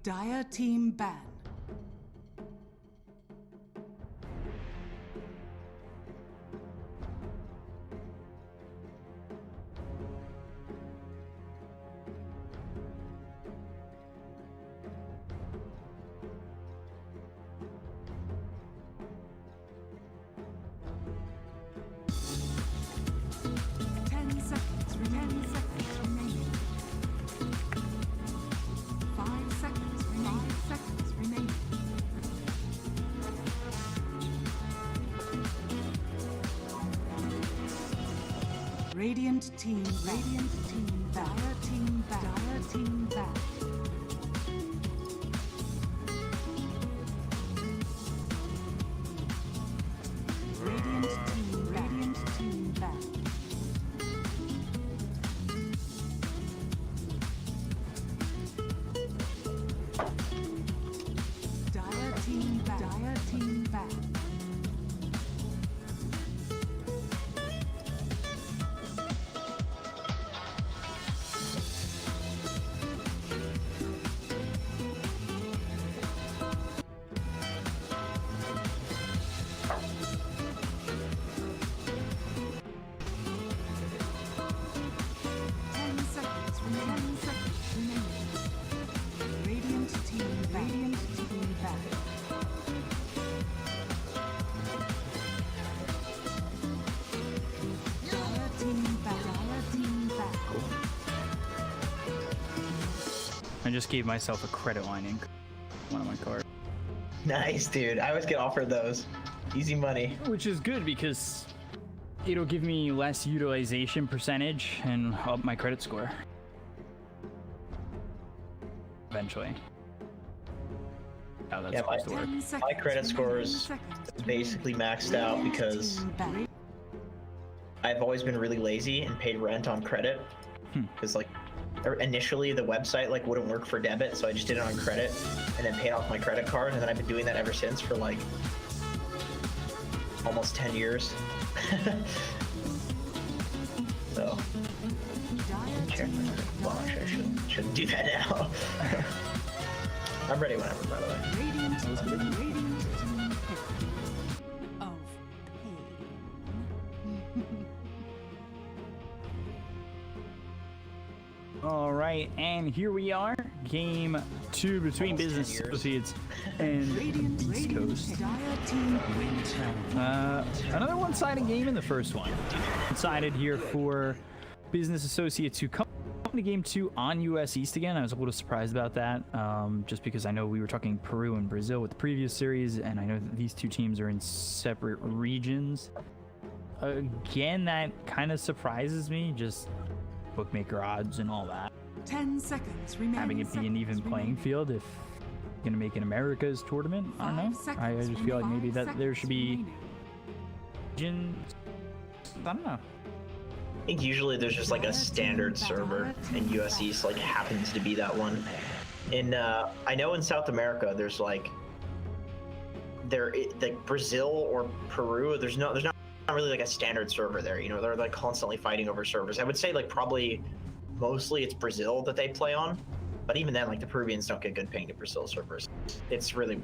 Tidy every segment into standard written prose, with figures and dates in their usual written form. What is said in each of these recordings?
Dire team ban. 10 seconds remaining. 5 seconds remaining. Radiant team back. Dire team back. Radiant team back. Dire team back. 10 seconds remaining. Radiant team back. Dire team back. I just gave myself a credit line ink. One of my cards. Nice, dude. I always get offered those. Easy money. Which is good because it'll give me less utilization percentage and up my credit score. Eventually. How that's Yeah, supposed to work. My credit score is basically maxed out because I've always been really lazy and paid rent on credit. Because like initially the website like wouldn't work for debit, so I just did it on credit and then paid off my credit card, and then I've been doing that ever since for like almost 10 years. So well, actually, I shouldn't do that now. I'm ready whenever, by the way. Radiant team pick of pain. All right, and here we are, game 2 between Almost 10 Business years. Associates and East Coast. Dire team win. Another one-sided game in the first one. One-sided here for Business Associates who come to game 2 on US East again. I was a little surprised about that, just because I know we were talking Peru and Brazil with the previous series, and I know that these two teams are in separate regions. Again, that kind of surprises me, just bookmaker odds and all that. 10 seconds remaining. Having it be an even playing field if you're going to make an America's tournament. I don't know. I just feel like maybe that there should be regions. I don't know. I think usually there's just like a standard server, and US East like happens to be that one. In I know in South America there's like Brazil or Peru. There's not really like a standard server there. You know, they're like constantly fighting over servers. I would say like probably mostly it's Brazil that they play on, but even then like the Peruvians don't get good paying to Brazil servers. It's really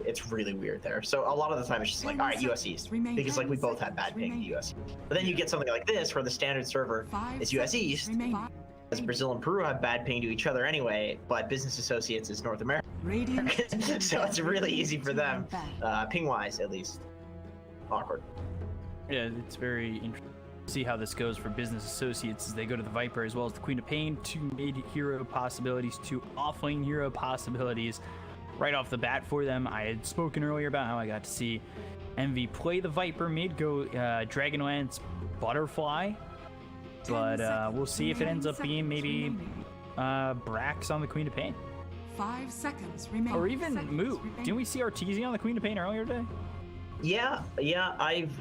weird there. So a lot of the time it's just like, all right, US East, because like we both have bad paying to US. But then you get something like this where the standard server is US East, as Brazil and Peru have bad ping to each other anyway, but Business Associates is North America. So it's really easy for them, ping-wise at least. Awkward. Yeah, it's very interesting to see how this goes for Business Associates as they go to the Viper as well as the Queen of Pain. 2 mid-hero possibilities, 2 off-lane hero possibilities right off the bat for them. I had spoken earlier about how I got to see MV play the Viper mid, go Dragonlance Butterfly. But we'll see if it ends up being maybe Brax on the Queen of Pain. 5 seconds remaining. Or even Moo. Didn't we see Arteezy on the Queen of Pain earlier today? Yeah, I've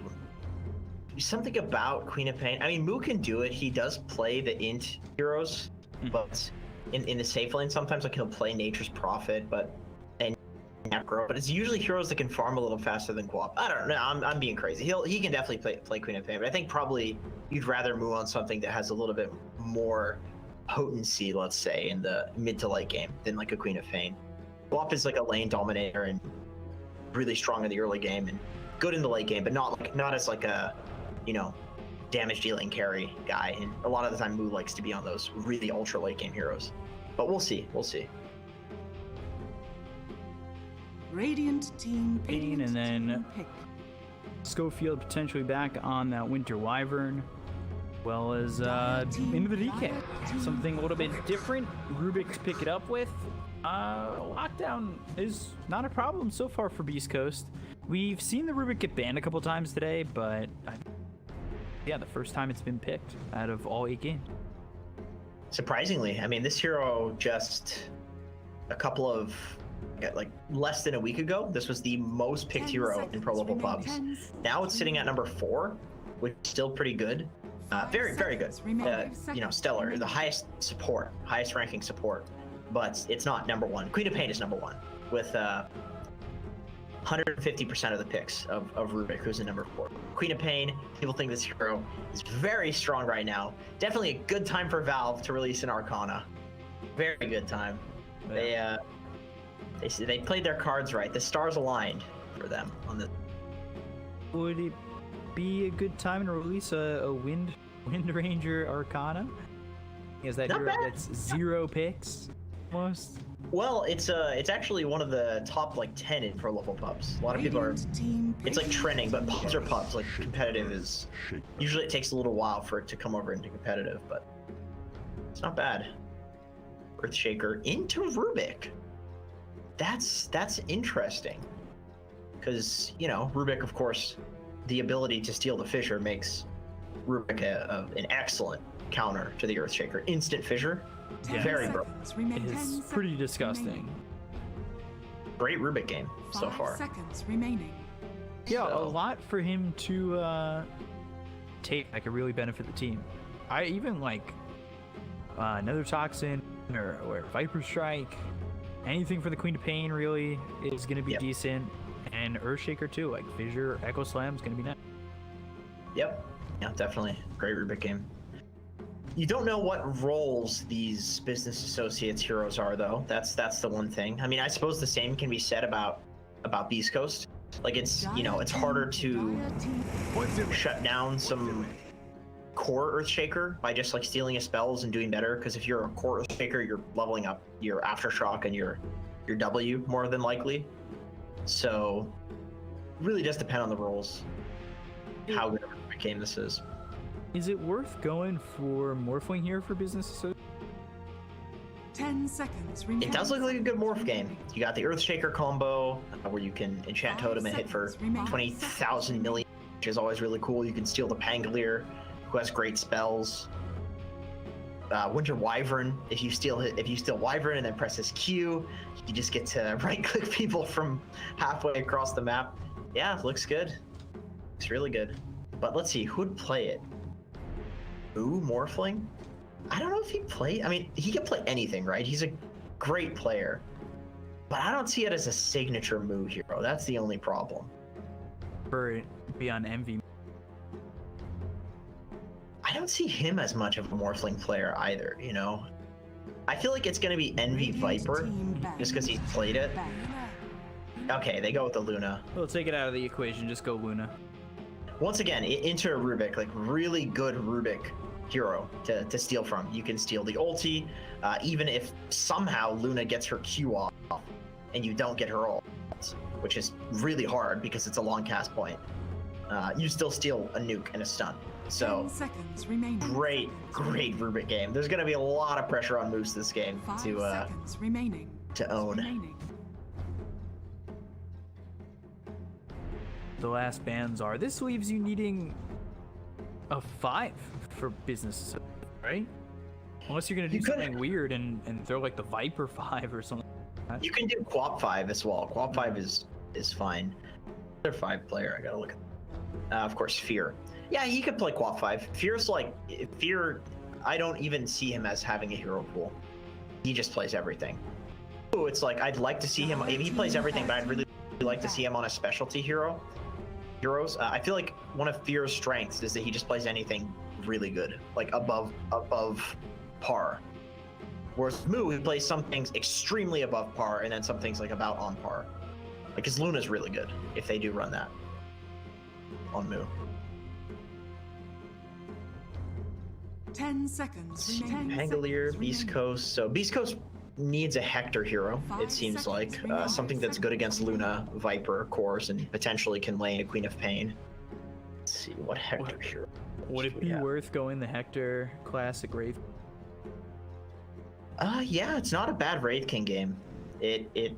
something about Queen of Pain. I mean, Moo can do it. He does play the int heroes, but in the safe lane sometimes like he'll play Nature's Prophet, but it's usually heroes that can farm a little faster than Guap. I don't know. I'm being crazy. He can definitely play Queen of Pain, but I think probably you'd rather move on something that has a little bit more potency, let's say, in the mid to late game than like a Queen of Pain. Guap is like a lane dominator and really strong in the early game and good in the late game, but not as like a, you know, damage dealing carry guy. And a lot of the time, Mu likes to be on those really ultra late game heroes. But we'll see. We'll see. Radiant team pick. And then Schofield potentially back on that Winter Wyvern, as well as into the DK. Something a little bit different. Rubik to pick it up with. Lockdown is not a problem so far for Beast Coast. We've seen the Rubik get banned a couple times today, but yeah, the first time it's been picked out of all 8 games. Surprisingly, I mean, this hero just a couple of like less than a week ago, this was the most picked hero in pro level pubs. Now it's sitting at number 4, which is still pretty good. Very, very good. You know, stellar, the highest ranking support, but it's not number 1. Queen of Pain is number 1 with 150% of the picks of Rubik, who's in number 4. Queen of Pain, people think this hero is very strong right now. Definitely a good time for Valve to release an Arcana. Very good time. Yeah. They played their cards right. The stars aligned for them on this. Would it be a good time to release a Wind Ranger Arcana? Is that Not hero bad. that's 0 picks almost? Well, it's actually one of the top like 10 in pro level pubs. A lot of people are. It's like trending, but pubs are pubs. Like competitive is usually it takes a little while for it to come over into competitive, but it's not bad. Earthshaker into Rubik. That's interesting, because you know Rubik, of course, the ability to steal the fissure makes Rubik an excellent counter to the Earthshaker. Instant fissure, very broken. It's pretty disgusting. Great Rubik game so far. 5 seconds remaining. Yeah, a So- lot for him to take that could really benefit the team. I even like Nether Toxin or Viper Strike. Anything for the Queen of Pain really is going to be Yep. decent, and Earthshaker too. Like Fissure, Echo Slam is going to be nice. Yep. Yeah, definitely. Great Rubik game. You don't know what roles these business associates heroes are, though. That's the one thing. I mean, I suppose the same can be said about Beast Coast. Like it's, you know, it's harder to shut down some core Earthshaker by just like stealing his spells and doing better, because if you're a core Earthshaker, you're leveling up your Aftershock and your W more than likely. So really does depend on the roles, how good of a game this is. Is it worth going for Morphling here for business associates? 10 seconds remaining. It does look like a good morph game. You got the Earthshaker combo, where you can enchant Totem and hit for 20,000 million, which is always really cool. You can steal the Pangolier, who has great spells. Winter Wyvern, if you steal Wyvern and then press his Q, you just get to right-click people from halfway across the map. Yeah, looks good. Looks really good. But let's see, who'd play it? Ooh, Morphling? I don't know if he'd play. I mean, he can play anything, right? He's a great player. But I don't see it as a signature move hero. That's the only problem. For it to be on MV? I don't see him as much of a Morphling player either, you know? I feel like it's going to be Envy Viper, just because he's played it. Okay, they go with the Luna. We'll take it out of the equation, just go Luna. Once again, into a Rubik, like really good Rubik hero to steal from. You can steal the ulti, even if somehow Luna gets her Q off and you don't get her ult, which is really hard because it's a long cast point. You still steal a nuke and a stun. 10 So seconds remaining. great Rubik game. There's going to be a lot of pressure on Moose this game 5 to seconds remaining. own. The last bans are. This leaves you needing a 5 for business, right? Unless you're gonna do You could- something weird and throw like the Viper 5 or something. You can do Quap 5 as well. Quap 5 is fine. Another 5 player, I gotta look at. Of course, Fear. Yeah, he could play Quap 5. Fear's like, Fear, I don't even see him as having a hero pool. He just plays everything. Ooh, it's like, I'd like to see him, he plays everything, but I'd really like to see him on a specialty heroes. I feel like one of Fear's strengths is that he just plays anything really good, like above par. Whereas Moo, he plays some things extremely above par and then some things like about on par. Like his Luna's really good if they do run that on Moo. 10 seconds remaining. Pangolier, Beast Coast. So Beast Coast needs a Hector hero, it seems like. Something that's good against Luna, Viper, of course, and potentially can lane a Queen of Pain. Let's see, what Hector hero? Would it be worth going the Hector classic Wraith? Yeah, it's not a bad Wraith King game. It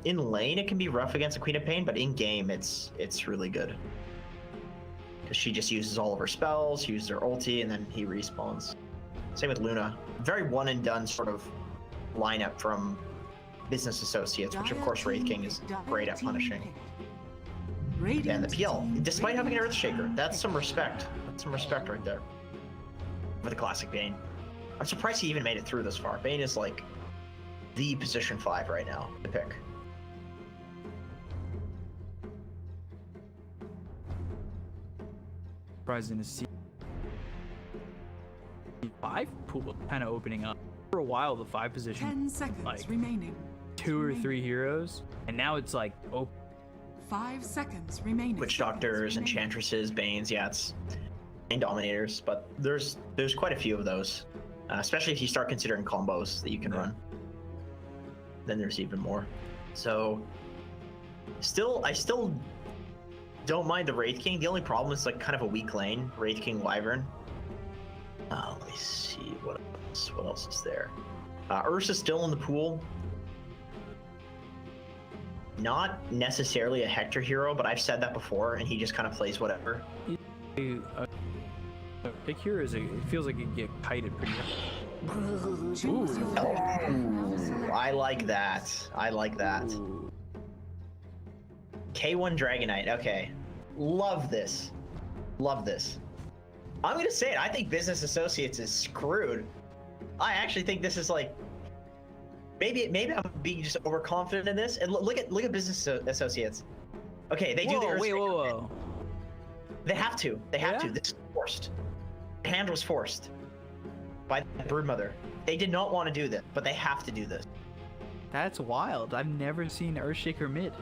in lane it can be rough against a Queen of Pain, but in game it's really good. Because she just uses all of her spells, uses her ulti, and then he respawns. Same with Luna. Very one and done sort of lineup from Business Associates, which of course Wraith King is great at punishing. And the PL, despite having an Earthshaker, that's some respect. That's some respect right there. For the classic Bane. I'm surprised he even made it through this far. Bane is like the position 5 right now to pick. Surprising to see 5 pool kind of opening up. For a while, the 5 position 10 seconds like remaining. 2 or 3 heroes, and now it's like open. 5 seconds remaining. Witch Doctors, Enchantresses, Banes, yeah, it's Bane Dominators, but there's quite a few of those. Especially if you start considering combos that you can run. Then there's even more. So, I still don't mind the Wraith King. The only problem is like kind of a weak lane, Wraith King Wyvern. Let me see what else is there. Ursa's still in the pool. Not necessarily a Hector hero, but I've said that before, and he just kind of plays whatever. Pick here it feels like it get kited pretty much. Ooh, I like that. I like that. K1 Dragonite. Okay, love this. Love this. I'm gonna say it. I think Business Associates is screwed. I actually think this is like maybe I'm being just overconfident in this. And look at Business Associates. Okay, they do the Earth. Whoa. They have to. They have to. This is forced. The hand was forced by the Broodmother. They did not want to do this, but they have to do this. That's wild. I've never seen Earthshaker mid.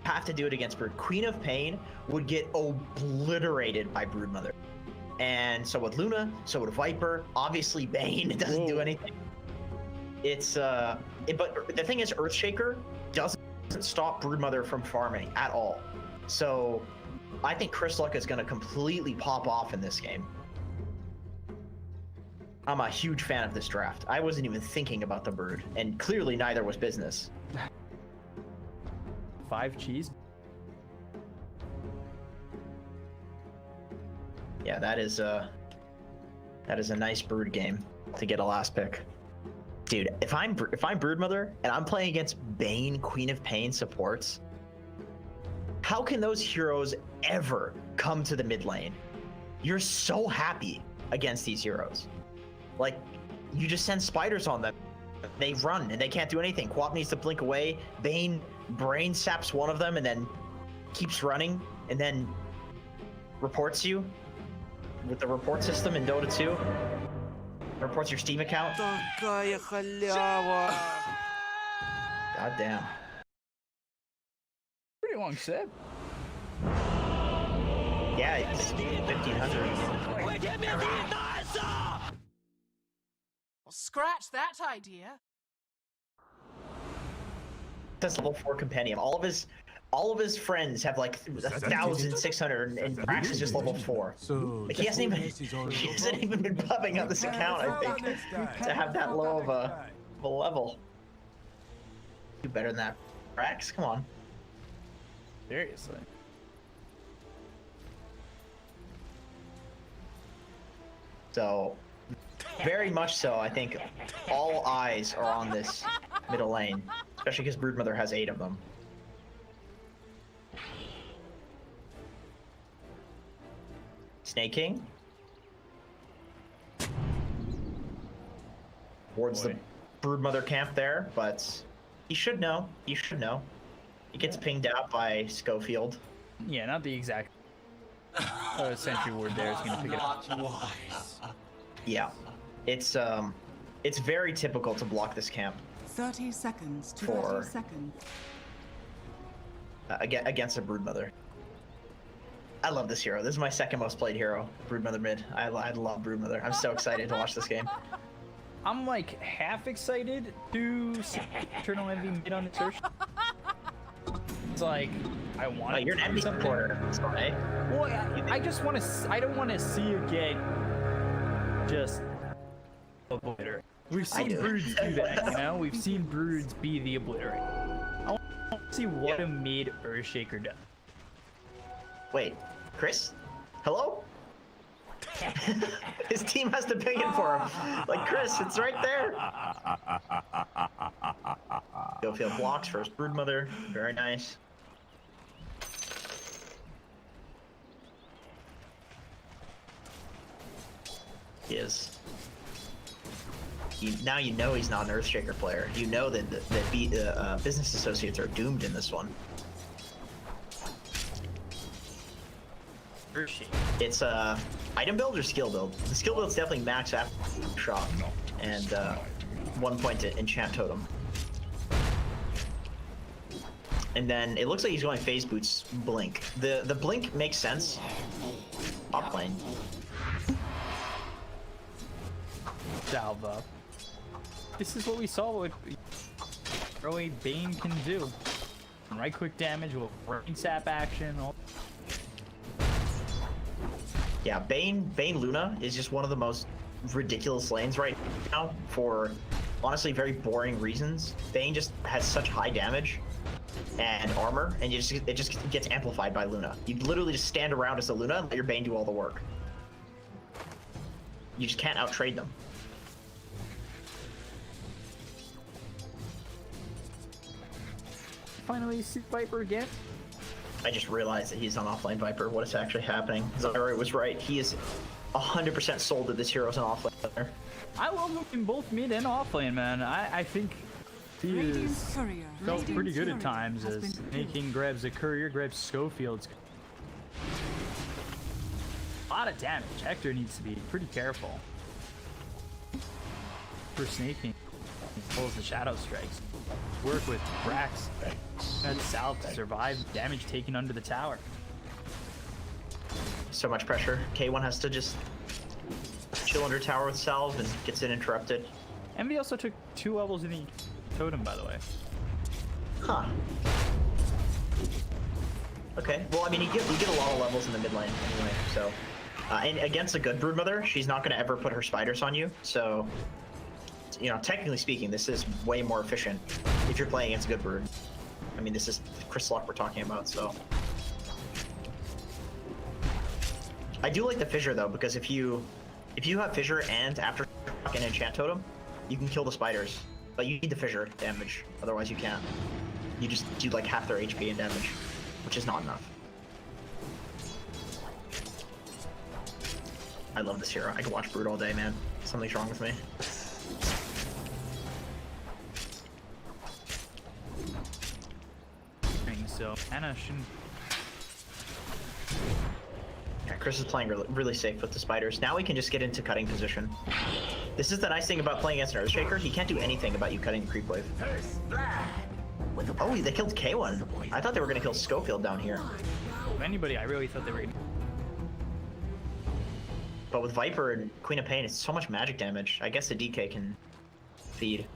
Have to do it against Brood. Queen of Pain would get obliterated by Broodmother. And so would Luna, so would Viper. Obviously Bane doesn't do anything. It's but the thing is Earthshaker doesn't stop Broodmother from farming at all. So I think Chris Luck is going to completely pop off in this game. I'm a huge fan of this draft. I wasn't even thinking about the Brood, and clearly neither was Business. 5 cheese. Yeah, that is a nice Brood game to get a last pick. Dude, if I'm Broodmother and I'm playing against Bane, Queen of Pain supports, how can those heroes ever come to the mid lane? You're so happy against these heroes. Like, you just send spiders on them. They run and they can't do anything. Quap needs to blink away. Bane brain saps one of them and then keeps running and then reports you with the report system in Dota 2. Reports your Steam account. Такая халява. God damn. Pretty long set. Yeah, it's 1500. Scratch that idea. That's level 4 compendium. All of his friends have like 1,600, and Brax is just level 4. Like he hasn't even been pubbing on this account, I think, to have that low of a level. Do better than that, Brax. Come on. Seriously. So, very much so, I think all eyes are on this middle lane, especially because Broodmother has 8 of them. Snake King towards the Broodmother camp there, but he should know. He should know. He gets pinged out by Schofield. Yeah, not the exact sentry ward there is going to pick it up. Yeah. It's very typical to block this camp 30 seconds to For- 30 seconds. against a Broodmother. I love this hero. This is my second most played hero, Broodmother mid. I love Broodmother. I'm so excited to watch this game. I'm like half excited to see Eternal Envy mid on the search. It's like I want. Oh, you're an enemy supporter. Sorry. Well, I just want to. I don't want to see you get just obliterate. We've seen do. Broods do that, you know. We've seen Broods be the obliterate. I want to see what a mid Earthshaker does. Wait, Chris? Hello? His team has to ping it for him. Like, Chris, it's right there. Go field blocks first. Broodmother. Very nice. He is. Now you know he's not an Earthshaker player. You know that business associates are doomed in this one. Earthshaker. It's item build or skill build. The skill build's definitely max after shot and 1 point to enchant totem. And then it looks like he's going phase boots blink. The blink makes sense. Top lane. Salva. This is what we saw what early Bane can do. Right click damage with brain sap action. Yeah, Bane Luna is just one of the most ridiculous lanes right now for honestly very boring reasons. Bane just has such high damage and armor, and it just gets amplified by Luna. You literally just stand around as a Luna and let your Bane do all the work. You just can't out-trade them. Finally see Viper again. I just realized that he's on offlane Viper. What is actually happening? Zara was right. He is 100% sold that this hero is an offlane player. I love him in both mid and offlane, man. I think he Radiant's is courier. felt pretty Radiant's good at courier times has as been killed. making grabs a courier, grabs Schofield's. A lot of damage. Hector needs to be pretty careful. For snaking, he pulls the shadow strikes. Work with Brax and South to survive damage taken under the tower. So much pressure. K1 has to just chill under tower with salve and gets it interrupted. Envy also took 2 levels in the totem, by the way. Huh. Okay. Well, I mean, you get a lot of levels in the mid lane anyway, so. And against a good Broodmother, she's not going to ever put her spiders on you, so. You know, technically speaking, this is way more efficient if you're playing against a good Brood. I mean, this is Chris Luck we're talking about, so. I do like the Fissure though, because if you have Fissure and after an enchant totem, you can kill the spiders. But you need the Fissure damage, otherwise you can't. You just do like half their HP and damage, which is not enough. I love this hero. I could watch Brood all day, man. Something's wrong with me. So Anna shouldn't. Yeah, Chris is playing really safe with the spiders. Now we can just get into cutting position. This is the nice thing about playing against an Earthshaker. He can't do anything about you cutting the creep wave. Oh, they killed K1. I thought they were going to kill Schofield down here. If anybody, I really thought they were gonna. But with Viper and Queen of Pain, it's so much magic damage. I guess the DK can feed.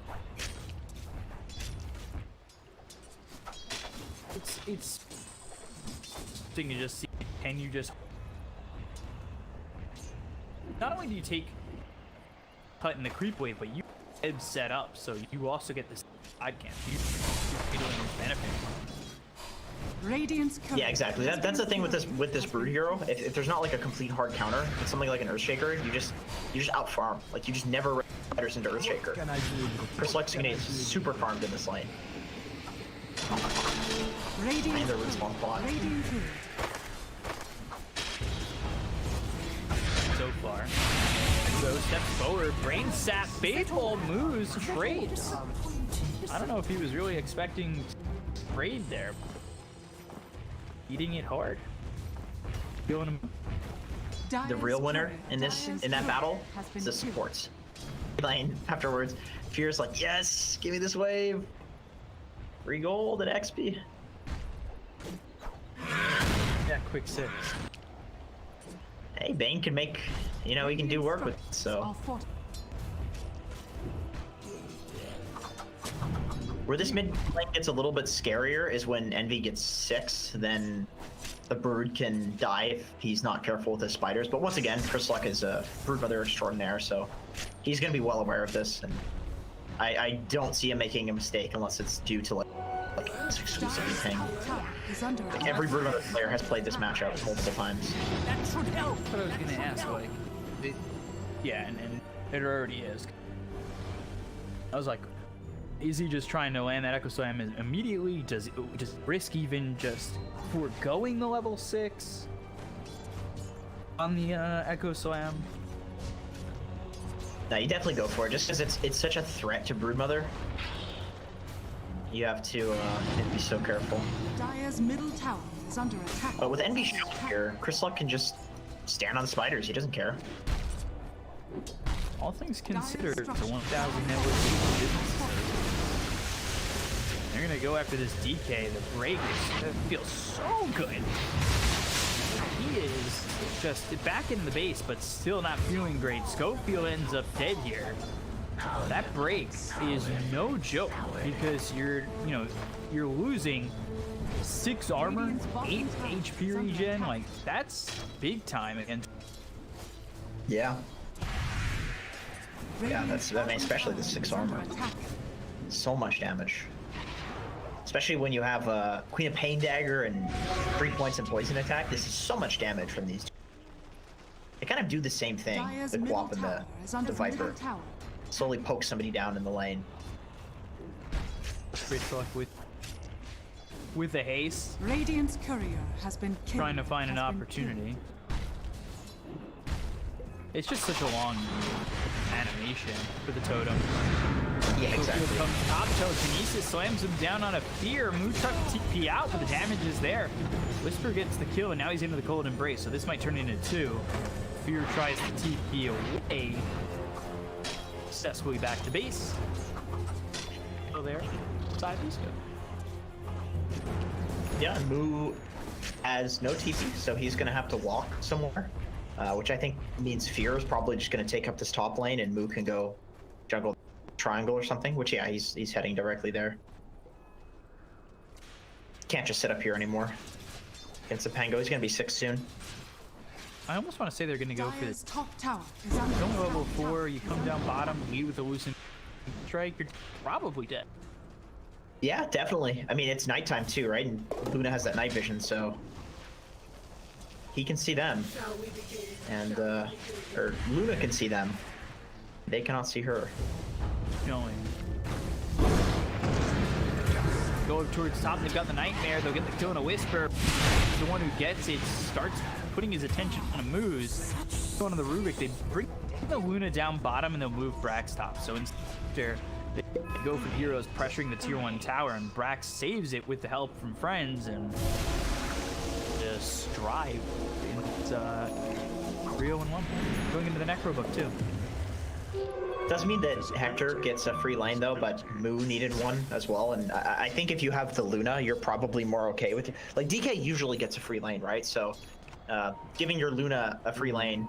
It's thing to just see. Can you just? Not only do you take cut in the creep wave, but you have set up, so you also get this side camp. You're feeling benefit. Radiant's courier Yeah, exactly. has That's the been thing killed. with this Brood hero. If there's not like a complete hard counter, it's something like an Earthshaker. You just out farm. Like you just never run fighters into Earthshaker. Chris Luck's gonna get super farmed in this lane. Radiant's And the respawn courier. bot. Radiant courier. So far. So steps forward, brain sap, baseball moves, trades. I don't know if he was really expecting trade there. Eating it hard. Feeling him. The real winner in that battle has is been the killed. supports. lane afterwards. Fear's like, yes, give me this wave. Free gold and XP. Yeah, quick 6. Hey, Bane can make, you know, he can do work with it, so. Are fought- Where this mid lane gets a little bit scarier is when Envy gets 6, then the Brood can die if he's not careful with his spiders. But once again, Chris Luck is a Brood Mother extraordinaire, so he's going to be well aware of this. And I don't see him making a mistake unless it's due to like this exclusively thing. Tower is under Like attack. every Brood Mother player has played this matchup multiple times. That should help. But I was gonna ask, like, yeah, and it already is. I was like, is he just trying to land that Echo Slam immediately? Does risk even just foregoing the level 6 on the Echo Slam? No, you definitely go for it, just because it's such a threat to Broodmother. You have to be so careful. Dire's middle tower is under attack. But with Envy Shield here, Chris Luck can just stand on the spiders. He doesn't care. All things considered, it's a 1,000 network business. They're gonna go after this DK. The break feels so good. He is just back in the base, but still not feeling great. Schofield ends up dead here. That break is no joke because you're losing 6 armor, 8 HP regen. Like, that's big time against. Yeah. Yeah, I mean, especially the 6 armor. So much damage. Especially when you have Queen of Pain Dagger and 3 points in poison attack. This is so much damage from these two. They kind of do the same thing, Dire's the middle Quap and tower is under the Viper. middle tower. Slowly poke somebody down in the lane. Great luck with the haste, Radiant's courier has been killed. trying to find an opportunity. It's just such a long animation for the totem. Yeah, Schofield exactly. comes top, telekinesis, slams him down on a fear. Moonstruck TP out, but the damage is there. Whisper gets the kill, and now he's into the cold embrace, so this might turn into 2. Fear tries to TP away. Successfully back to base. Still there. Side Disco. Yeah, Moo has no TP, so he's going to have to walk somewhere, which I think means Fear is probably just going to take up this top lane, and Moo can go jungle triangle or something, which, yeah, he's heading directly there. Can't just sit up here anymore against the Pango. He's going to be 6 soon. I almost want to say they're going to go for Dire's this. top tower is under It's only attack. level 4, you come down bottom, lead with a loosened strike, you're probably dead. Yeah, definitely. I mean, it's nighttime too, right? And Luna has that night vision, so he can see them. And, or Luna can see them. They cannot see her. Going. Go towards top, they've got the Nightmare, they'll get the kill in a Whisper. The one who gets it starts putting his attention on a Moose. Going to the Rubik, they bring the Luna down bottom and they'll move Brax top. So instead, they go for heroes pressuring the tier 1 tower, and Brax saves it with the help from friends and just strive. It's 3-0-1. Going into the Necro book too. Doesn't mean that Hector gets a free lane though, but Moo needed one as well. And I think if you have the Luna, you're probably more okay with it. Like DK usually gets a free lane, right? So giving your Luna a free lane.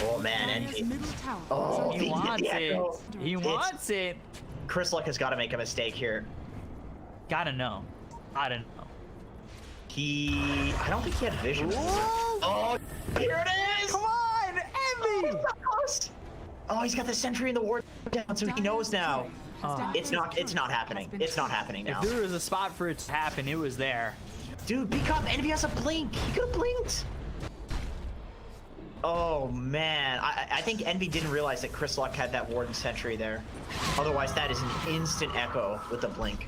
Oh man, Dire's and middle tower oh, is He under wants yeah, it. no. He wants it. Chris Luck has got to make a mistake here. Gotta know. I don't know. I don't think he had vision. Oh, here it is! Come on, Envy! So close. Oh, he's got the sentry in the ward down, so he knows now. It's not happening. It's not happening now. If there was a spot for it to happen, it was there. Dude, become Envy has a blink. He could have blinked. Oh man, I think Envy didn't realize that Chris Luck had that Warden Sentry there. Otherwise, that is an instant echo with the blink.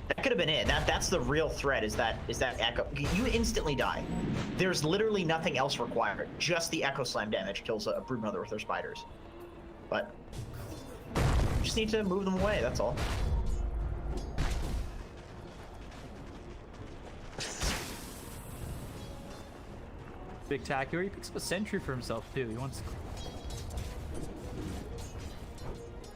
That could have been it. That's the real threat. Is that echo? You instantly die. There's literally nothing else required. Just the echo slam damage kills a Broodmother with her spiders. But you just need to move them away. That's all. Spectacular. He picks up a sentry for himself too. He wants.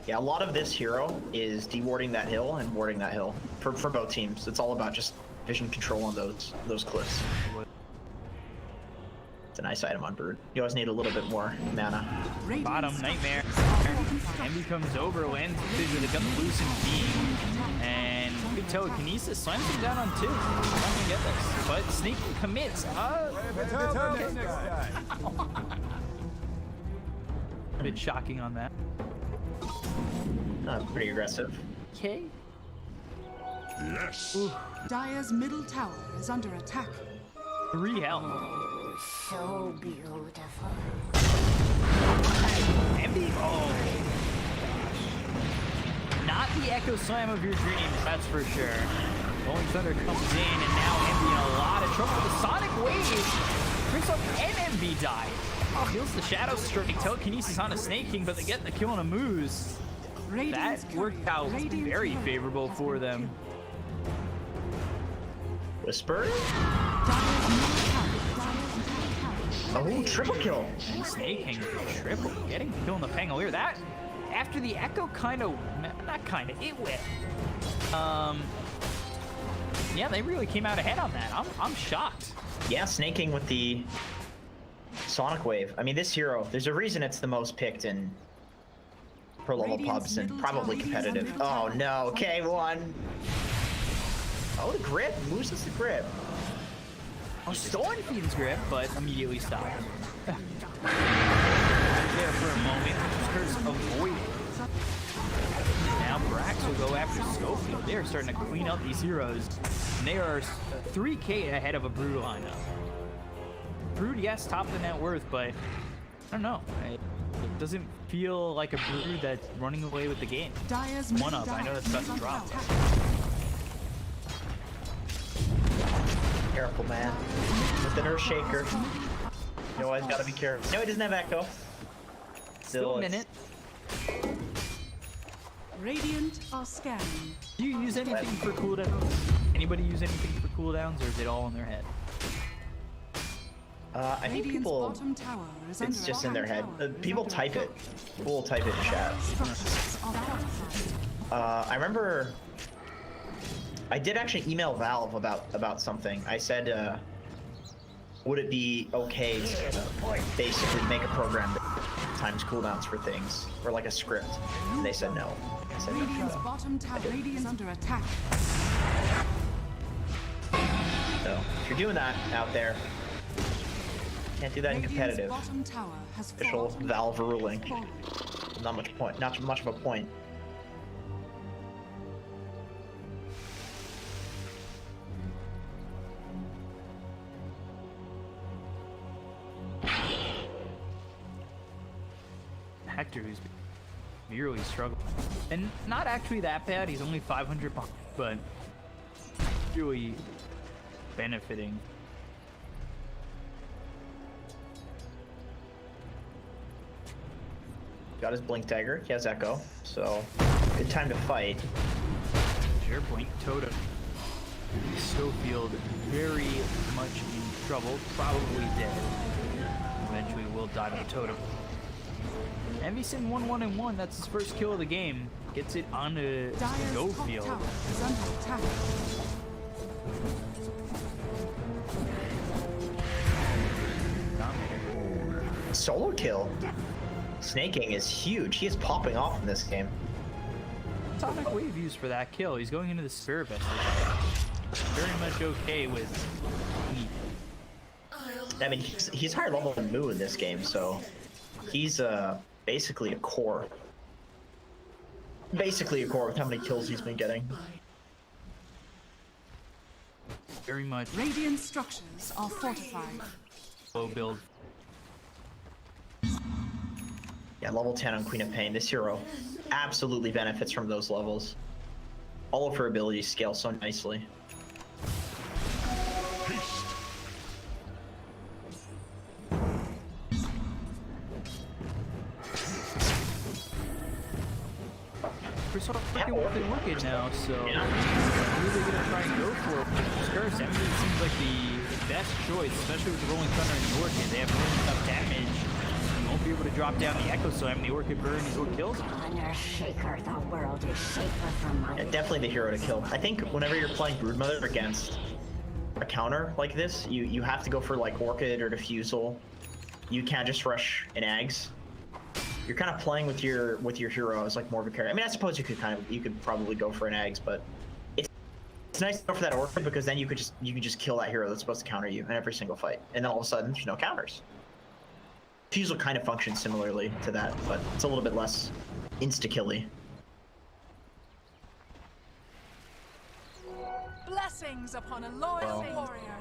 Yeah, a lot of this hero is dewarding that hill and warding that hill for both teams. It's all about just vision control on those cliffs. It's a nice item on Brood. You always need a little bit more mana. Bottom nightmare. Envy comes over, lands the got the loose and beam, and big telekinesis slams him down on 2. Not gonna get this, but sneaking commits. A bit shocking on that. Pretty aggressive. Okay. Yes. Dire's middle tower is under attack. 3 health. So beautiful. Envy. Oh. Not the Echo Slam of your dreams, that's for sure. Rolling Thunder comes in, and now Envy in a lot of trouble. The Sonic Wave brings up and Envy die. Heals the Shadow Strike. Telekinesis on a Snake King, but they get the kill on a Moose. That worked out very favorable for them. Whisper. Dire's middle tower. Oh, triple kill. And Snake King triple, getting the kill on the Pangolier. That, after the Echo it went. Yeah, they really came out ahead on that. I'm shocked. Yeah, snaking with the Sonic Wave. I mean, this hero, there's a reason it's the most picked in pro level pubs and probably competitive. Oh no, K1. Oh, the grip. Loses the grip. Oh, stolen Fiend's grip, but immediately stopped. There for a moment, Curse avoided. Now Brax will go after Schofield. They're starting to clean up these heroes. And they are 3K ahead of a Brood lineup. Brood, yes, top of the net worth, but I don't know. It doesn't feel like a Brood that's running away with the game. Dire's One up, I know that's about to drop. Careful, man. With the Earth Shaker. You always gotta be careful. No, he doesn't have Echo. Still a minute. Radiant are scanning. Do you use anything for cooldowns? Anybody use anything for cooldowns, or is it all in their head? I think Radiant's people, bottom tower is it's under just in their head. attack. People type it. People will type it in chat. Structures are fortified. I remember I did actually email Valve about something. I said, would it be okay to basically make a program that times cooldowns for things, or like a script? And they said no. I said Radiant's no. bottom tower. Radiant's under attack. So if you're doing that out there, can't do that in competitive. Radiant's bottom tower has Official fallen. Valve ruling. Fallen. Not much of a point. Hector, who's merely struggling, and not actually that bad. He's only 500 bucks, but really benefiting. Got his Blink Dagger. He has Echo, so good time to fight. Sure, Blink Totem. Schofield very much in trouble, probably dead. Eventually will die to the Totem. Envyson 1-1-1, that's his first kill of the game. Gets it onto Dire's top Schofield. tower is under attack. Solo kill. Snaking is huge. He is popping off in this game. Sonic Wave used for that kill. He's going into the Spirit Vessel. Very much okay with heat. I mean, he's higher level than Moo in this game, so he's basically a core. Basically a core with how many kills he's been getting. Very much Radiant structures are fortified. low build. Yeah, level 10 on Queen of Pain. This hero absolutely benefits from those levels. All of her abilities scale so nicely. We're sort of freaking working now, so Yeah. who are they gonna try and go for? Curse, Envy seems like the best choice, especially with the Rolling Thunder and Orchid. They have really enough damage won't be able to drop down the Echo Slam. The Orchid Burn is what kills him. Honor Shaker, the world is safer from my... Yeah, definitely the hero to kill. I think whenever you're playing Broodmother against a counter like this, you have to go for like Orchid or Diffusal. You can't just rush an Eggs. You're kind of playing with your hero as like more of a carry. I mean, I suppose you could probably go for an Eggs, but it's nice to go for that Orchid because then you can just kill that hero that's supposed to counter you in every single fight, and then all of a sudden there's no counters. Diffusal kind of functions similarly to that, but it's a little bit less insta-killy. Blessings upon a loyal warrior.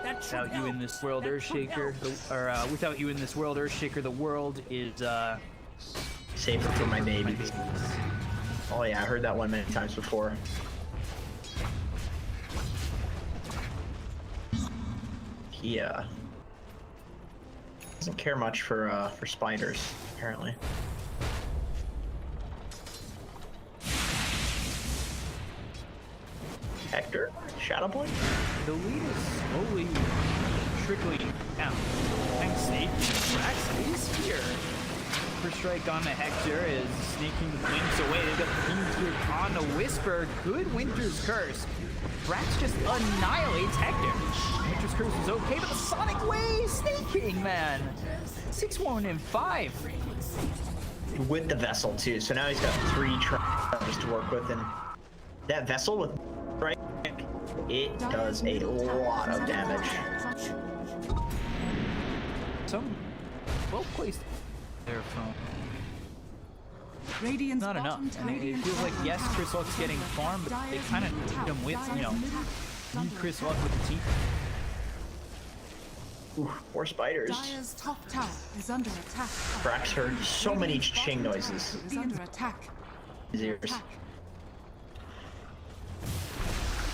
Without you in this world, Earthshaker, without you in this world, Earthshaker, the world is Safer for my baby. Oh yeah, I heard that one many times before. He doesn't care much for spiders, apparently. Hector, Shadow Boy. the lead is slowly trickling down. Thanks, Snake. Drax is here. First strike on the Hector is sneaking the blinks away. They've got the beams here on the Whisper. Good Winter's Curse. Drax just annihilates Hector. Winter's Curse is okay, but the Sonic Wave, Snake King, man. 6-1 and 5. With the Vessel too, so now he's got 3 traps to work with, and that Vessel with right, it does a lot of damage. Some well placed there from. Radiant's Not enough. bottom I mean, it tower feels like, yes, is Chris Luck's getting farmed, but they kind of need him with, you know, need Chris Luck with the team. Ooh, 4 spiders. Dire's top tower is under attack. Brax heard so many ching noises. Is under attack. His ears.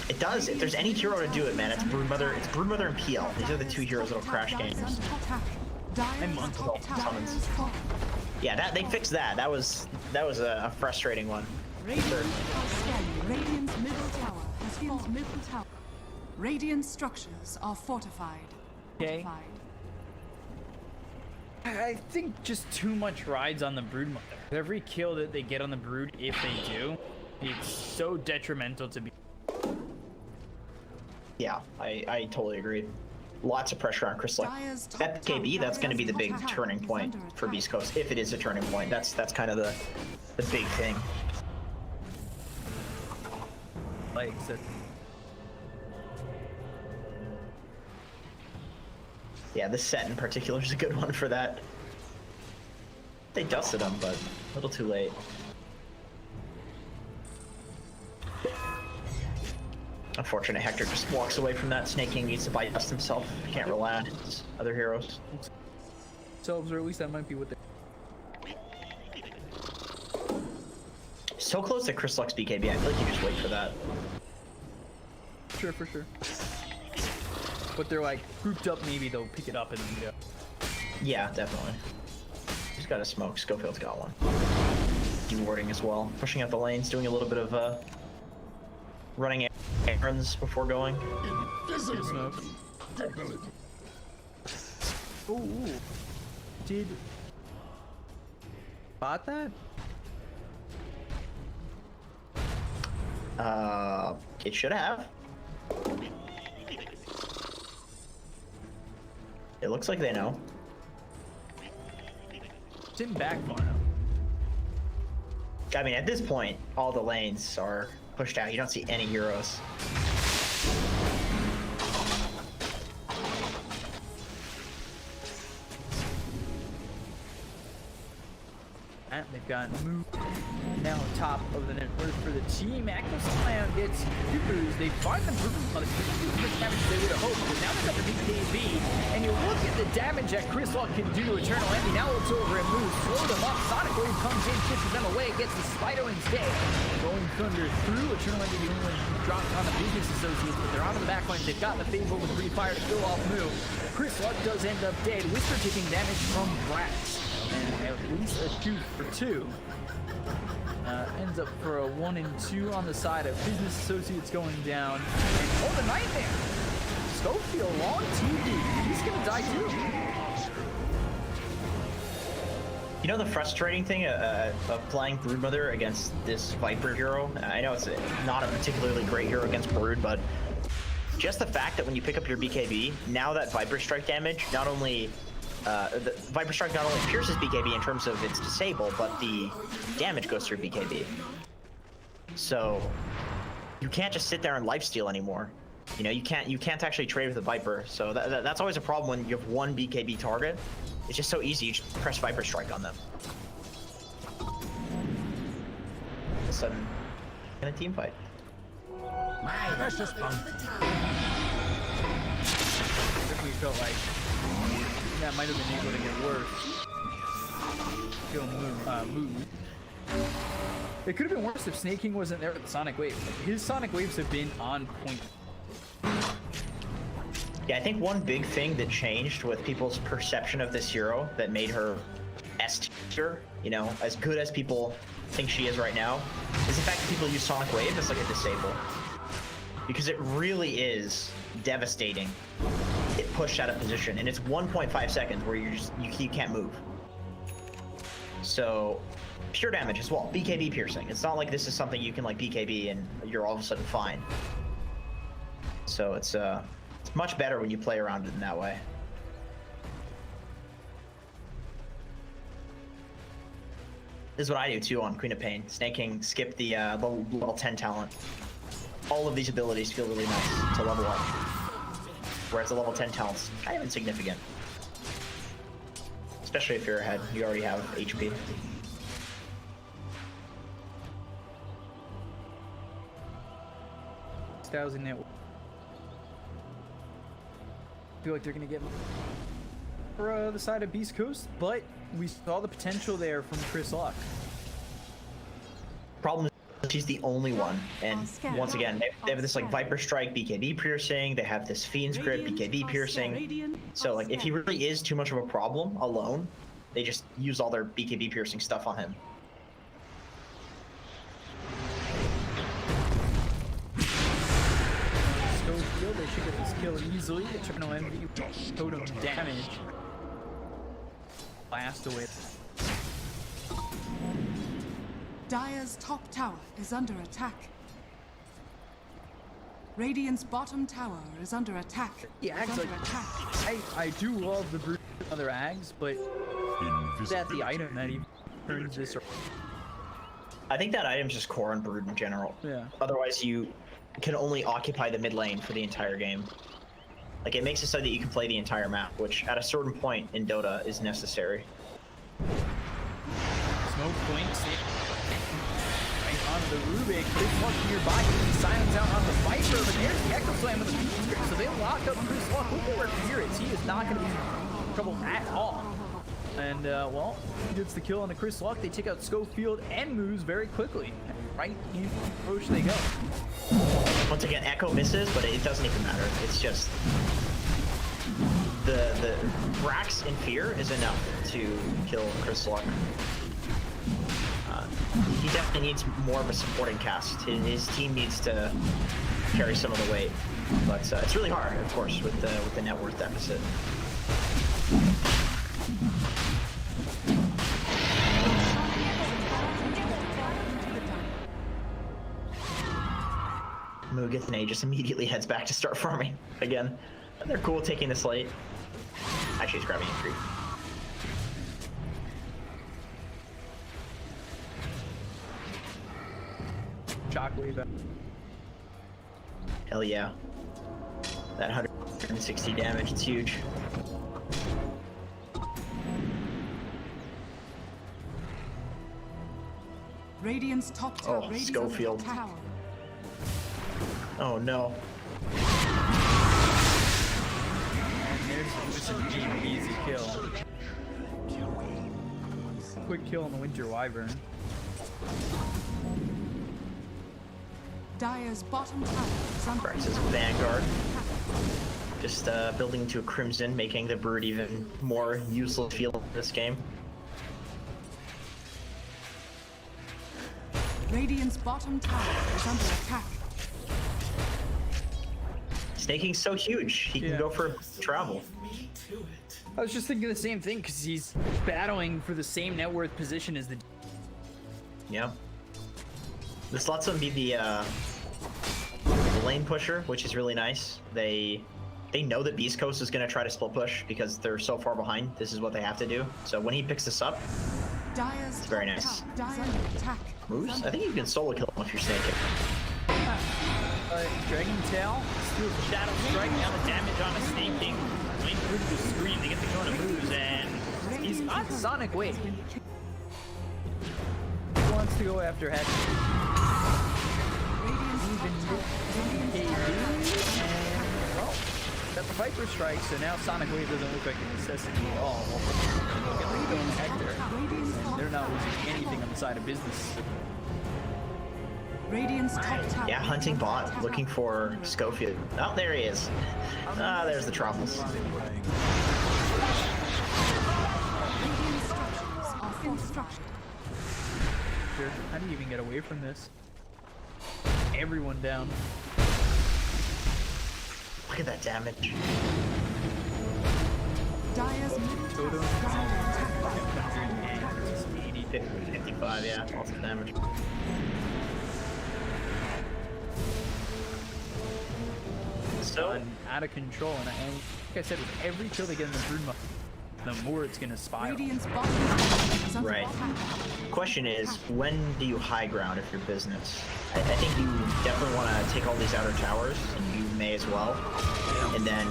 It does. If there's any hero to do it, man, it's Broodmother. It's Broodmother and PL. These are the 2 heroes that'll crash games. And Monthly summons. Yeah, that they fixed that. That was a frustrating one. Radiant's middle tower has fallen. Middle tower. Radiant structures are fortified. Okay. I think just too much rides on the Broodmother. Every kill that they get on the Brood, if they do, it's so detrimental to be. Yeah, I totally agree. Lots of pressure on Chris Luck. At KB, that's going to be the big turning point for Beast Coast, if it is a turning point. That's kind of the big thing. Like, so Yeah, this set in particular is a good one for that. They dusted him, but a little too late. Unfortunate, Hector just walks away from that. Snake King needs to buy dust himself. Can't rely on his other heroes. selves, or at least that might be what they. So close to Chris Luck's BKB. I feel like you just wait for that. Sure, for sure. But they're like grouped up. Maybe they'll pick it up and then go. Yeah, definitely. He's got a smoke. Schofield's got one. Dewarding as well. Pushing out the lanes, doing a little bit of running errands before going. Smoke. Ooh. Did bought that? It should have. It looks like they know. Didn't back far enough. I mean, at this point, all the lanes are pushed out. You don't see any heroes. And they've got Moo now top of the net worth for the team. Echo Slam gets Hoopers. They find the Broodmother. The damage they would have hoped, but now they've got the BKB. And you look at the damage that Chris Luck can do to Eternal Envy. Now it's over and Moo. Slow them up. Sonic Wave comes in, pushes them away, gets the Spider instead. Going Thunder through. Eternal Envy, the only one who dropped on the Business Associates, but they're on the back lines. They've got the Fable with Free Fire to kill off Moo. Chris Luck does end up dead. Whisper taking damage from Brax. And at least a 2 for 2. Ends up for a 1 and 2 on the side of Business Associates going down. And oh, the Nightmare! Schofield on TV. He's gonna die too. You know the frustrating thing of playing Broodmother against this Viper hero? I know it's not a particularly great hero against Brood, but just the fact that when you pick up your BKB, now that Viper Strike damage not only the Viper Strike not only pierces BKB in terms of its disable, but the damage goes through BKB. So you can't just sit there and lifesteal anymore. You know, you can't actually trade with the Viper. So that's always a problem when you have one BKB target. It's just so easy. You just press Viper Strike on them. All of a sudden, in a team fight. My precious bounty. Definitely felt like that might have been able to get worse. Kill Move. It could have been worse if Snake King wasn't there with the Sonic Wave. His Sonic Waves have been on point. Yeah, I think one big thing that changed with people's perception of this hero that made her S tier, you know, as good as people think she is right now, is the fact that people use Sonic Wave as like a disable. Because it really is devastating. It pushed out of position, and it's 1.5 seconds where you can't move. So pure damage as well, BKB piercing. It's not like this is something you can like BKB and you're all of a sudden fine. So it's much better when you play around it in that way. This is what I do too on Queen of Pain. Snake King, skip the level 10 talent. All of these abilities feel really nice to level up. Whereas the level 10 talent's kind of insignificant. Especially if you're ahead, you already have HP. Thousand net. I feel like they're gonna get for the side of Beast Coast, but we saw the potential there from Chris Locke. Problem is she's the only one, and once again they have this like Viper Strike BKB piercing, they have this Fiend's Grip BKB piercing. So like if he really is too much of a problem alone, they just use all their BKB piercing stuff on him. They should get this kill easily. Eternal Envy, totem damage. Blast away. Dire's top tower is under attack. Radiant's bottom tower is under attack. Yeah, Ags, like, I do love the Brood and other Ags, but is that the item that even turns this around? I think that item's just core on Brood in general. Yeah. Otherwise you can only occupy the mid lane for the entire game. Like it makes it so that you can play the entire map, which at a certain point in Dota is necessary. Smoke points right onto the Rubik. Chris Luck nearby. He silence out on the Viper, but there's the Echo Slam with the Beast Grip. So they lock up Chris Luck. Look at where he is. He is not going to be in trouble at all. And well, he gets the kill on the Chris Luck. They take out Schofield and Moose very quickly. Right in approach they go. Once again, Echo misses, but it doesn't even matter. It's just the Brax in Fear is enough to kill Chris Luck. He definitely needs more of a supporting cast. His team needs to carry some of the weight, but it's really hard, of course, with the net worth deficit. Moo gets an A, just immediately heads back to start farming again. And they're cool taking this late. Actually, he's grabbing a creep. Shockwave. Hell yeah. That 160 damage, it's huge. Radiant's top tower. Oh, Radiant's Schofield. tower. Oh no. And there's an easy kill. Quick kill on the Winter Wyvern. Dire's bottom tower is under Brax is Vanguard. Just building into a Crimson, making the Brood even more useless feel in this game. Radiant's bottom tower is under attack. Snaking's so huge. He can go for travel. I was just thinking the same thing because he's battling for the same net worth position as the. Yeah. This lets him be the lane pusher, which is really nice. They know that Beast Coast is going to try to split push because they're so far behind. This is what they have to do. So when he picks this up, it's very nice. Moves? I think you can solo kill him if you're snaking. Dragon Tail steals the Shadow Strike. Now the damage on a Snake King. Link through the screen to get the Kona moves, and he's got Sonic Wave. He wants to go after Head. That's a Viper Strike, so now Sonic Wave doesn't look like a necessity at all. Look at the Kona Hector, and they're not losing anything on the side of business. Yeah, hunting bot, looking for Schofield. Oh, there he is. Ah, there's the truffles. How do you even get away from this? Everyone down. Look at that damage. Totem. 80, 50, 55, yeah, lots of damage. So Out of control, and like I said, with every kill they get in the brood mode, the more it's gonna spiral. Right. Question is, when do you high ground if you're business? I think you definitely want to take all these outer towers, and you may as well. And then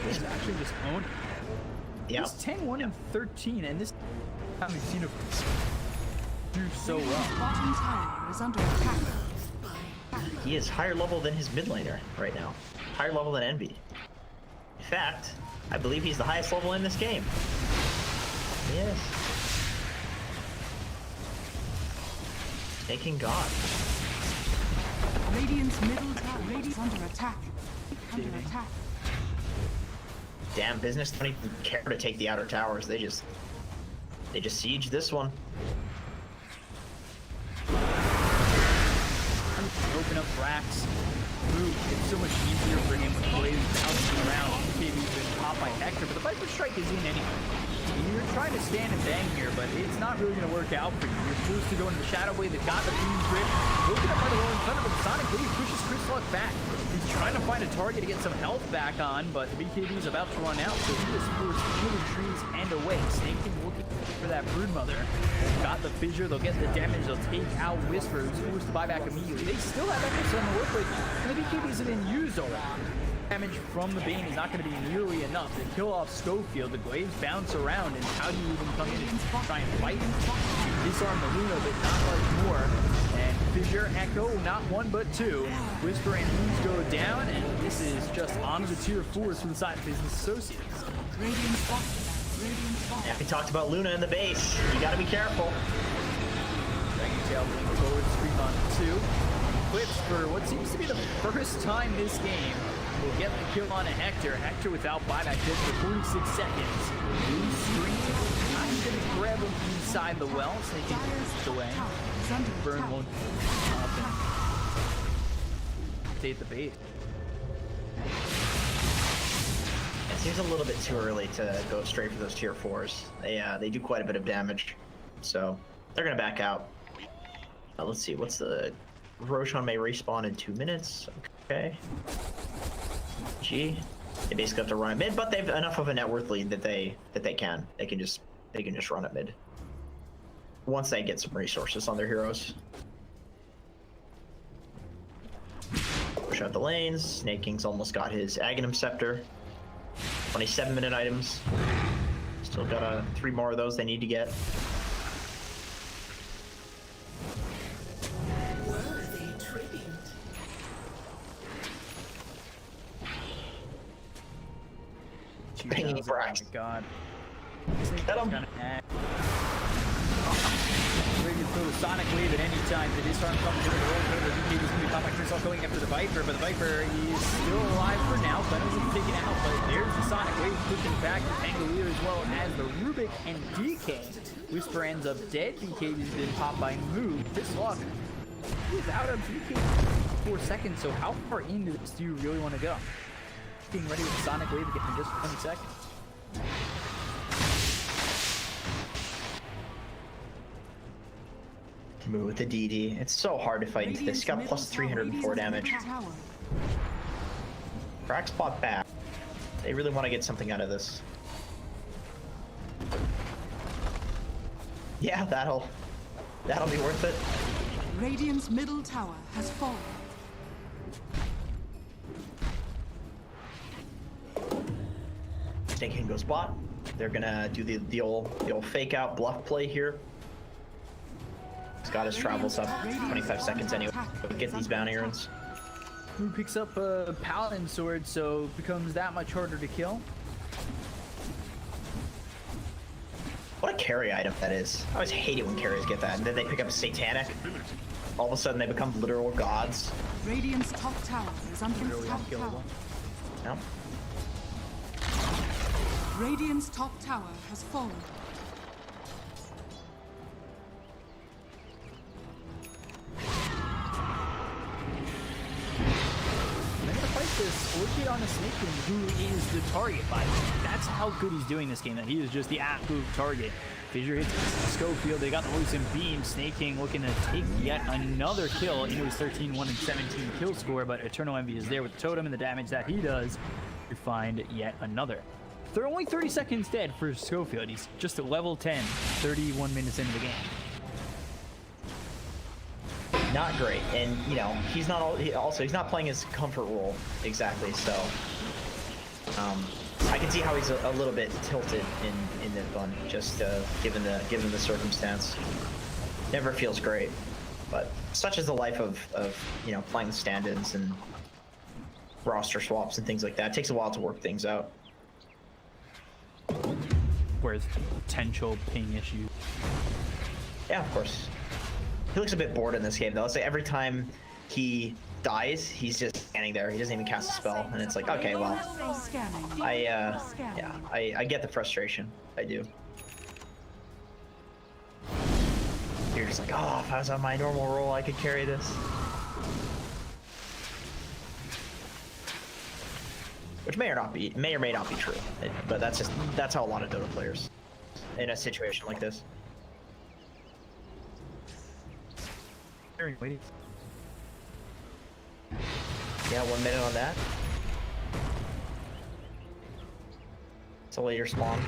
He's actually just owned. yeah. He's 10-1 and 13, and this time we've seen him do so well. He is higher level than his mid laner right now. Higher level than Envy. In fact, I believe he's the highest level in this game. Yes. Taking God. Radiant's middle tower. Radiant's under attack. Under attack. Damn, business don't even care to take the outer towers. They just siege this one. Open up racks. Move. It's so much easier for him with Blaze bouncing around. Maybe even pop by Hector, but the Viper Strike is in anyway. You're trying to stand and bang here, but it's not really going to work out for you. You're forced to go into the Shadow Wave that got the Beam Grip. Broken up by the wall in front of him. Sonic Wave pushes Chris Luck back. He's trying to find a target to get some health back on, but the BKB is about to run out, so he is forced through the trees and away. Snake King looking for that Broodmother. Got the fissure, they'll get the damage, they'll take out Whisper, who's forced to buy back immediately. They still have extra on the work with, and the BKB isn't in use already. Damage from the Bane is not going to be nearly enough to kill off Schofield. The Glaives bounce around, and how do you even come in and try and fight him? Disarm the Luna, but not much more. And Fissure, Echo, not one but two. Whisper and Moons go down, and this is just on the tier 4s from the side of Business Associates. Yeah, we talked about Luna in the base. You gotta be careful. Dragon Tail moving forward, stream on 2. Clips for what seems to be the first time this game will get the kill on a Hector. Hector without buyback hits for 46 seconds. Blue screen, not even grab him inside the well, so they can get away. Burn won't up and stay at the base. It seems a little bit too early to go straight for those tier 4s. They do quite a bit of damage, so they're gonna back out. Let's see, what's the Roshan may respawn in 2 minutes. Okay. G. They basically have to run it mid, but they've enough of a net worth lead that they can just run it mid once they get some resources on their heroes. Push out the lanes. Snake King's almost got his Aghanim Scepter. 27-minute items. Still got 3 more of those they need to get. Banging Brax. Oh my god. Get him. Ready to throw the Sonic Wave at any time. The disarm comes in the roll. The BKB is going to be caught by Chris going after the Viper, but the Viper is still alive for now. Clemens is taken out, but there's the Sonic Wave pushing back the Pangolier as well as the Rubik and DK. Whisper ends up dead. BKB has been popped by Move. Chris Luck without a BK 4 seconds, so how far into this do you really want to go? Being ready with Sonic Wave to get in just 20 seconds. Move with the DD. It's so hard to fight into this. He's got plus 304 damage. Crack spot back. They really want to get something out of this. Yeah, that'll be worth it. Radiant's middle tower has fallen. Snake can go spot. They're gonna do the old fake out bluff play here. He's got his travels up 25 seconds anyway. Get these bounty runes. Who picks up a paladin sword, so it becomes that much harder to kill. What a carry item that is. I always hate it when carries get that. And then they pick up a satanic. All of a sudden they become literal gods. Radiant's top tower is under top tower. No. Radiant's top tower has fallen. They're gonna fight this Orchid on a Snake King, who is the target by the way. That's how good he's doing this game, that he is just the absolute target. Fissure hits Schofield, they got the Poison Beam. Snake King looking to take yet another kill into his 13, 1, and 17 kill score, but Eternal Envy is there with the totem and the damage that he does to find yet another. They're only 30 seconds dead for Schofield. He's just at level 10, 31 minutes into the game. Not great, and you know he's not he's not playing his comfort role exactly. So I can see how he's a little bit tilted in this one, just given the circumstance. Never feels great, but such is the life of you know playing the stand-ins and roster swaps and things like that. It takes a while to work things out. Whereas potential ping issues. Yeah, of course. He looks a bit bored in this game though. It's like every time he dies, he's just standing there. He doesn't even cast a spell, and it's like, okay, well, I get the frustration. I do. You're just like, oh, if I was on my normal role, I could carry this. Which may or may not be true, but that's how a lot of Dota players in a situation like this. Waiting. Yeah, 1 minute on that. It's a later spawn.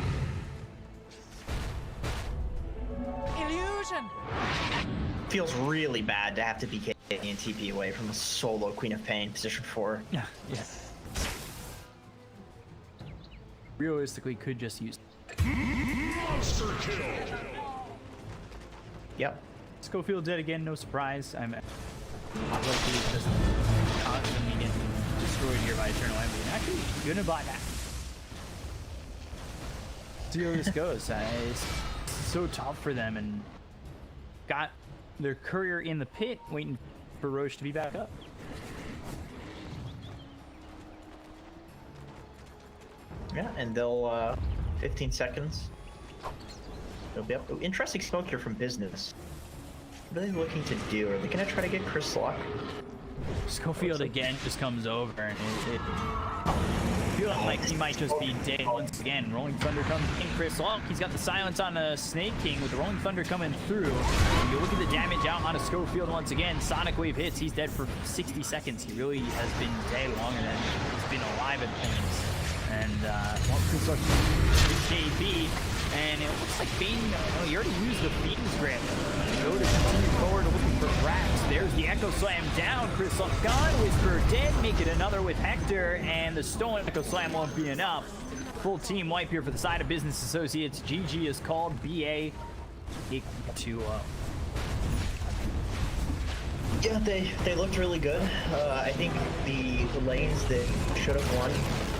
Illusion. Feels really bad to have to be KD and TP away from a solo Queen of Pain, position 4. Yeah. Realistically, could just use. Monster kill. Yep. Schofield dead again, no surprise. I'm not likely to just constantly getting destroyed here by Eternal Envy. And actually, gonna buy that. See how this goes. It's so tough for them, and got their courier in the pit waiting for Roche to be back up. Yeah, and they'll 15 seconds. They'll be up. Ooh, interesting smoke here from Business. What are they looking to do? Are they gonna try to get Chris Lock? Schofield again just comes over, and it feeling like he might just be dead once again. Rolling Thunder comes in. Chris Lock, he's got the silence on a Snake King with the Rolling Thunder coming through. And you look at the damage out on a Schofield once again. Sonic Wave hits. He's dead for 60 seconds. He really has been dead longer than he's been alive at points. And Chris Lock KB. And it looks like Bane, he already used the Fiend's Grip. Go to continue forward looking for cracks. There's the Echo Slam down. Chris Lock gone. Whisper dead. Make it another with Hector. And the stolen Echo Slam won't be enough. Full team wipe here for the side of Business Associates. GG is called. BA 2-0. Yeah, they looked really good. I think the lanes that should have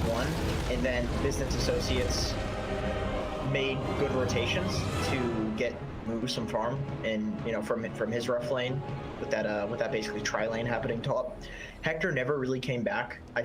won, and then Business Associates made good rotations to get move some farm, and you know from his rough lane with that basically tri lane happening top. Hector never really came back. I